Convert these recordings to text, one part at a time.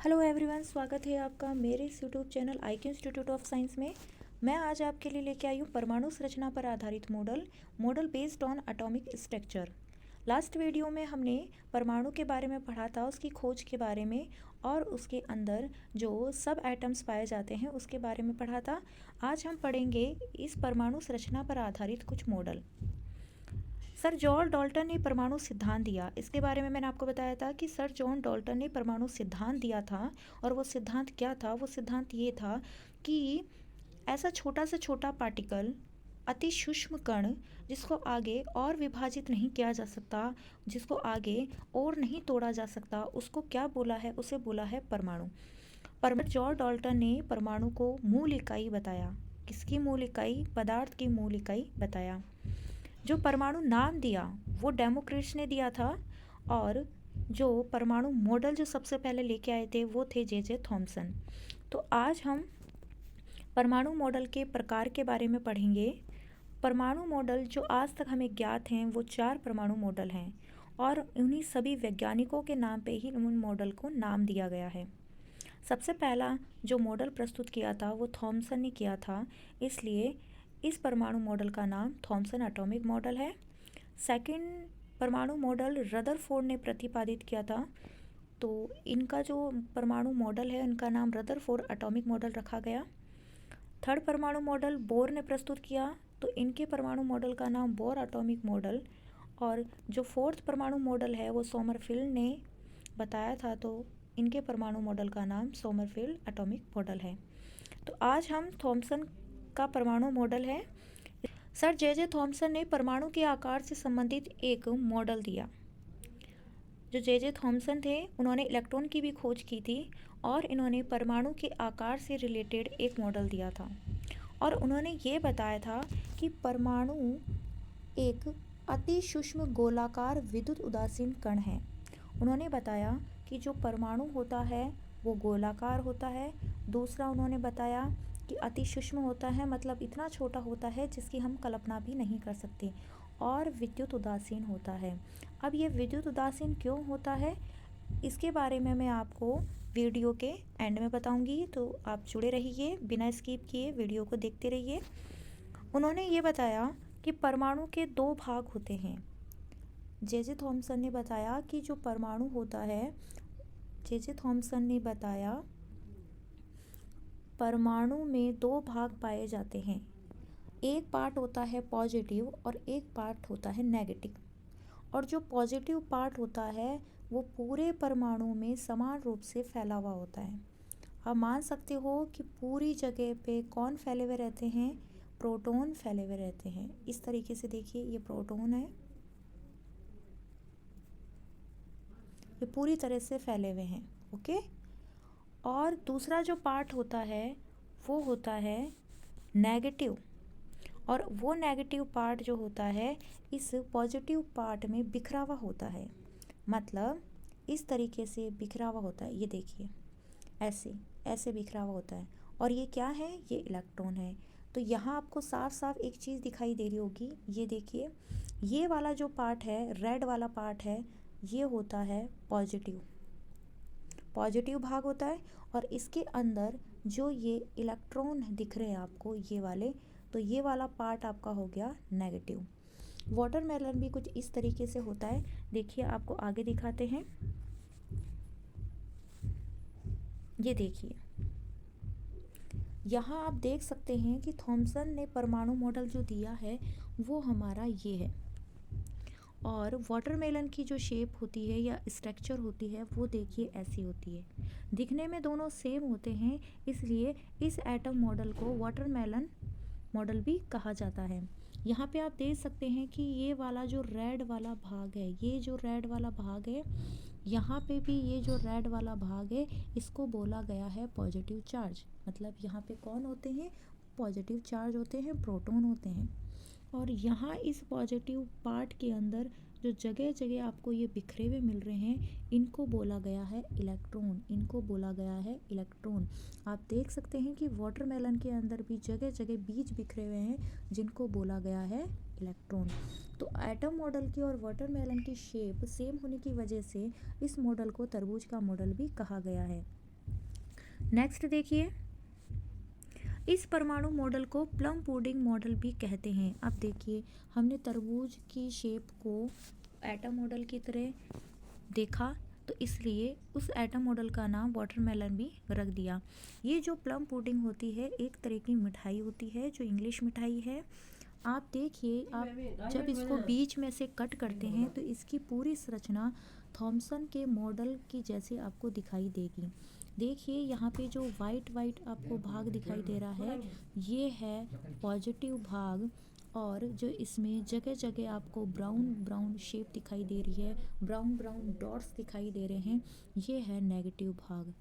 Hello everyone, स्वागत है आपका मेरे इस YouTube channel IQ institute of science में। मैं आज आपके लिए लेके आई हूँ परमाणु संरचना पर आधारित model based on atomic structure. Last video में हमने परमाणु के बारे में पढ़ा था, उसकी खोज के बारे में और उसके अंदर जो सब एटम्स पाए जाते हैं उसके बारे में पढ़ा था। आज हम पढ़ेंगे इस परमाणु संरचना पर आधारित कुछ मॉडल। सर जॉन डाल्टन ने परमाणु सिद्धांत दिया, इसके बारे में मैंने आपको बताया था कि सर जॉन डाल्टन ने परमाणु सिद्धांत दिया था। और वो सिद्धांत क्या था? वो सिद्धांत ये था कि ऐसा छोटा से छोटा पार्टिकल, अति सूक्ष्म कण, जिसको आगे और विभाजित नहीं किया जा सकता, जिसको आगे और नहीं तोड़ा जा सकता, उसको क्या बोला है? उसे बोला है परमाणु। जॉन डाल्टन ने परमाणु को मूल इकाई बताया। किसकी मूल इकाई? पदार्थ की मूल इकाई बताया। जो परमाणु नाम दिया वो डेमोक्रिटस ने दिया था। और जो परमाणु मॉडल जो सबसे पहले लेके आए थे वो थे जे थॉमसन। तो आज हम परमाणु मॉडल के प्रकार के बारे में पढ़ेंगे। परमाणु मॉडल जो आज तक हमें ज्ञात हैं वो 4 परमाणु मॉडल हैं और उन्हीं सभी वैज्ञानिकों के नाम पे ही उन मॉडल को नाम दिया गया है। सबसे पहला जो मॉडल प्रस्तुत किया था वो थॉमसन ने किया था, इसलिए इस परमाणु मॉडल का नाम थॉमसन एटॉमिक मॉडल है। सेकंड परमाणु मॉडल रदरफोर्ड ने प्रतिपादित किया था, तो इनका जो परमाणु मॉडल है इनका नाम रदरफोर्ड एटॉमिक मॉडल रखा गया। थर्ड परमाणु मॉडल बोर ने प्रस्तुत किया, तो इनके परमाणु मॉडल का नाम बोर एटॉमिक मॉडल। और जो फोर्थ परमाणु मॉडल है वो सोमरफेल्ड ने बताया था, तो इनके परमाणु मॉडल का नाम सोमरफेल्ड एटॉमिक मॉडल है। तो आज हम थॉमसन का परमाणु मॉडल है। सर जे थॉमसन ने परमाणु के आकार से संबंधित एक मॉडल दिया। जो जे थॉमसन थे उन्होंने इलेक्ट्रॉन की भी खोज की थी और इन्होंने परमाणु के आकार से रिलेटेड एक मॉडल दिया था। और उन्होंने ये बताया था कि परमाणु एक अति सूक्ष्म गोलाकार विद्युत उदासीन कण है। उन्होंने बताया कि जो परमाणु होता है वो गोलाकार होता है। दूसरा उन्होंने बताया कि अति सूक्ष्म होता है, मतलब इतना छोटा होता है जिसकी हम कल्पना भी नहीं कर सकते, और विद्युत उदासीन होता है। अब ये विद्युत उदासीन क्यों होता है इसके बारे में मैं आपको वीडियो के एंड में बताऊंगी, तो आप जुड़े रहिए, बिना स्किप किए वीडियो को देखते रहिए। उन्होंने ये बताया कि परमाणु के 2 भाग होते हैं। जे थॉमसन ने बताया कि जो परमाणु होता है, जे थॉमसन ने बताया परमाणु में 2 भाग पाए जाते हैं। एक पार्ट होता है पॉजिटिव और एक पार्ट होता है नेगेटिव। और जो पॉजिटिव पार्ट होता है वो पूरे परमाणु में समान रूप से फैला हुआ होता है। आप मान सकते हो कि पूरी जगह पे कौन फैले हुए रहते हैं? प्रोटॉन फैले हुए रहते हैं। इस तरीके से देखिए, ये प्रोटॉन है, ये पूरी तरह से फैले हुए हैं। ओके। और दूसरा जो पार्ट होता है वो होता है नेगेटिव। और वो नेगेटिव पार्ट जो होता है इस पॉजिटिव पार्ट में बिखरा हुआ होता है, मतलब इस तरीके से बिखरा हुआ होता है। ये देखिए, ऐसे ऐसे बिखरा हुआ होता है। और ये क्या है? ये इलेक्ट्रॉन है। तो यहाँ आपको साफ साफ एक चीज़ दिखाई दे रही होगी, ये देखिए, ये वाला जो पार्ट है, रेड वाला पार्ट है, ये होता है पॉजिटिव भाग होता है। और इसके अंदर जो ये इलेक्ट्रॉन दिख रहे हैं आपको, ये वाले, तो ये वाला पार्ट आपका हो गया नेगेटिव। वाटरमेलन भी कुछ इस तरीके से होता है। देखिए, आपको आगे दिखाते हैं, ये देखिए, यहाँ आप देख सकते हैं कि थॉमसन ने परमाणु मॉडल जो दिया है वो हमारा ये है। और वाटरमेलन की जो शेप होती है या स्ट्रक्चर होती है वो देखिए ऐसी होती है। दिखने में दोनों सेम होते हैं, इसलिए इस एटम मॉडल को वाटरमेलन मॉडल भी कहा जाता है। यहाँ पे आप देख सकते हैं कि ये वाला जो रेड वाला भाग है, ये जो रेड वाला भाग है, यहाँ पे भी ये जो रेड वाला भाग है इसको बोला गया है पॉजिटिव चार्ज। मतलब यहाँ पे कौन होते हैं? पॉजिटिव चार्ज होते हैं, प्रोटॉन होते हैं। और यहाँ इस पॉजिटिव पार्ट के अंदर जो जगह जगह आपको ये बिखरे हुए मिल रहे हैं इनको बोला गया है इलेक्ट्रॉन, इनको बोला गया है इलेक्ट्रॉन। आप देख सकते हैं कि वाटरमेलन के अंदर भी जगह जगह बीज बिखरे हुए हैं जिनको बोला गया है इलेक्ट्रॉन। तो एटम मॉडल की और वाटरमेलन की शेप सेम होने की वजह से इस मॉडल को तरबूज का मॉडल भी कहा गया है। नेक्स्ट देखिए, इस परमाणु मॉडल को प्लम पुडिंग मॉडल भी कहते हैं। अब देखिए, हमने तरबूज की शेप को एटम मॉडल की तरह देखा, तो इसलिए उस एटम मॉडल का नाम वाटरमेलन भी रख दिया। ये जो प्लम पुडिंग होती है एक तरह की मिठाई होती है जो इंग्लिश मिठाई है। आप देखिए, आप जब इसको बीच में से कट करते हैं तो इसकी पूरी संरचना थॉमसन के मॉडल की जैसे आपको दिखाई देगी। देखिए यहाँ पे जो वाइट वाइट आपको भाग दिखाई दे रहा है, ये है पॉजिटिव भाग, और जो इसमें जगह जगह आपको ब्राउन ब्राउन शेप दिखाई दे रही है, ब्राउन ब्राउन डॉट्स दिखाई दे रहे हैं, ये है नेगेटिव भाग।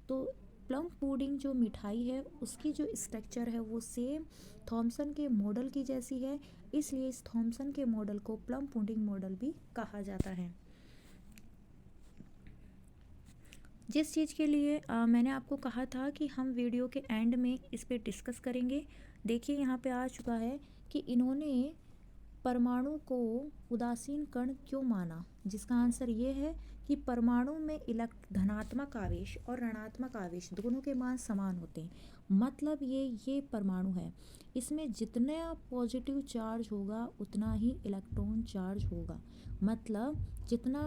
तो प्लम पुडिंग जो मिठाई है उसकी जो स्ट्रक्चर है वो सेम थॉमसन के मॉडल की जैसी है, इसलिए इस थॉमसन के मॉडल को प्लम पुडिंग मॉडल भी कहा जाता है। जिस चीज़ के लिए मैंने आपको कहा था कि हम वीडियो के एंड में इस पे डिस्कस करेंगे, देखिए यहाँ पे आ चुका है कि इन्होंने परमाणु को उदासीन कण क्यों माना, जिसका आंसर ये है कि परमाणु में धनात्मक आवेश और ऋणात्मक आवेश दोनों के मान समान होते हैं। मतलब ये परमाणु है, इसमें जितना पॉजिटिव चार्ज होगा उतना ही इलेक्ट्रॉन चार्ज होगा, मतलब जितना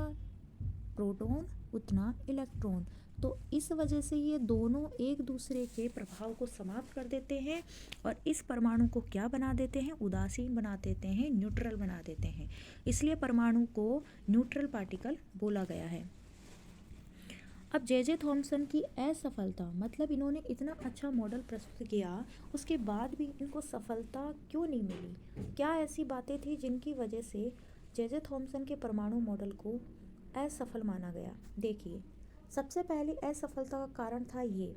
प्रोटॉन उतना इलेक्ट्रॉन। तो इस वजह से ये दोनों एक दूसरे के प्रभाव को समाप्त कर देते हैं और इस परमाणु को क्या बना देते हैं, उदासीन बना देते हैं, न्यूट्रल बना देते हैं। इसलिए परमाणु को न्यूट्रल पार्टिकल बोला गया है। अब जे थॉमसन की असफलता, मतलब इन्होंने इतना अच्छा मॉडल प्रस्तुत किया, उसके बाद भी इनको सफलता क्यों नहीं मिली? क्या ऐसी बातें थी जिनकी वजह से जे थॉमसन के परमाणु मॉडल को असफल माना गया? देखिए, सबसे पहले असफलता का कारण था ये,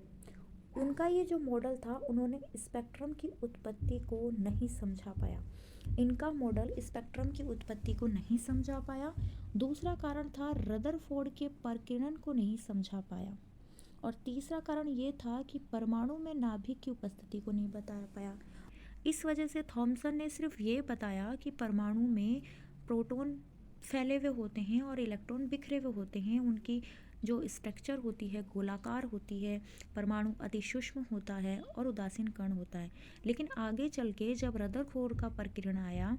उनका ये जो मॉडल था उन्होंने स्पेक्ट्रम की उत्पत्ति को नहीं समझा पाया। इनका मॉडल स्पेक्ट्रम की उत्पत्ति को नहीं समझा पाया। दूसरा कारण था रदरफोर्ड के प्रकीर्णन को नहीं समझा पाया, और तीसरा कारण ये था कि परमाणु में नाभिक की उपस्थिति को नहीं बता पाया। इस वजह से थॉमसन ने सिर्फ ये बताया कि परमाणु में प्रोटॉन फैले हुए होते हैं और इलेक्ट्रॉन बिखरे हुए होते हैं, उनकी जो स्ट्रक्चर होती है गोलाकार होती है, परमाणु अति सूक्ष्म होता है और उदासीन कण होता है। लेकिन आगे चल के जब रदरफोर्ड का प्रकीर्णन आया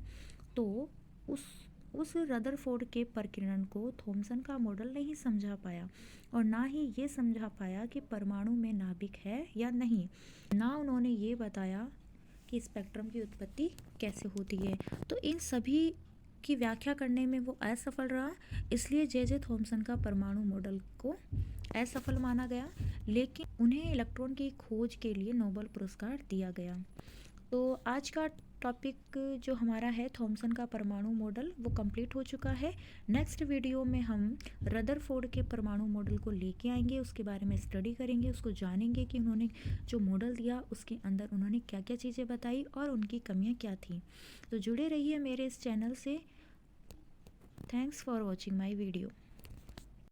तो उस रदरफोर्ड के प्रकीर्णन को थॉमसन का मॉडल नहीं समझा पाया, और ना ही ये समझा पाया कि परमाणु में नाभिक है या नहीं, ना उन्होंने ये बताया कि स्पेक्ट्रम की उत्पत्ति कैसे होती है। तो इन सभी की व्याख्या करने में वो असफल रहा, इसलिए जे थॉमसन का परमाणु मॉडल को असफल माना गया, लेकिन उन्हें इलेक्ट्रॉन की खोज के लिए नोबेल पुरस्कार दिया गया। तो आज का टॉपिक जो हमारा है थॉमसन का परमाणु मॉडल वो कंप्लीट हो चुका है। नेक्स्ट वीडियो में हम रदरफोर्ड के परमाणु मॉडल को लेके आएंगे, उसके बारे में स्टडी करेंगे, उसको जानेंगे कि उन्होंने जो मॉडल दिया उसके अंदर उन्होंने क्या क्या चीज़ें बताई और उनकी कमियां क्या थी। तो जुड़े रहिए मेरे इस चैनल से। Thanks for watching my video.